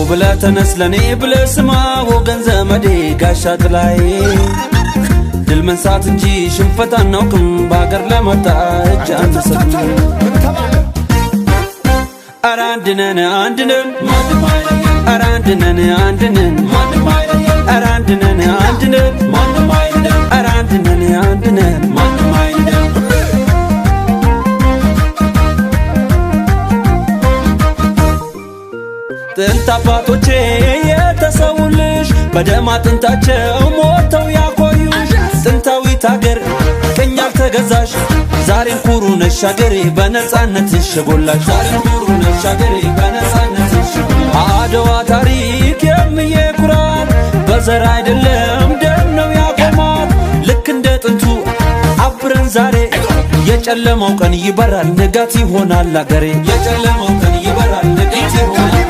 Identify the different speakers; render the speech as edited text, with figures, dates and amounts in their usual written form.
Speaker 1: ብለህ ተነስ ለኔ ብለህ ስማ ወገን ዘመዴ ጋሻ ጥላዬ ድል መንሳት እንጂ ሽንፈት አናውቅም በአገር ለመጣ እጅ አንሰጥም ኧረ አንድነን አንድነን ኧረ አንድነን አንድነን ኧረ አንድነን አንድነን ኧረ አንድነን አንድነን ጥንት አባቶቼ የተሰውልሽ በደም አጥንታቸው ሞተው ያቆዩሽ ጥንታዊት አገር ቀኝ ያልተገዛሽ ዛሬም ኩሩ ነሽ አገሬ በነጻነትሽ የጎላሽ ዛሬም ኩሩ ነሽ አገሬ በነጻነትሽ አድዋ ታሪክ የምዬ ኩራት በዘር አይደለም ደም ነው ያቆማት ልክ እንደ ጥንቱ አብረን ዛሬ የጨለማው ቀን ይበራል ንጋት ይሆናል አገሬ የጨለማው ቀን ይበራል ንጋት ይሆናል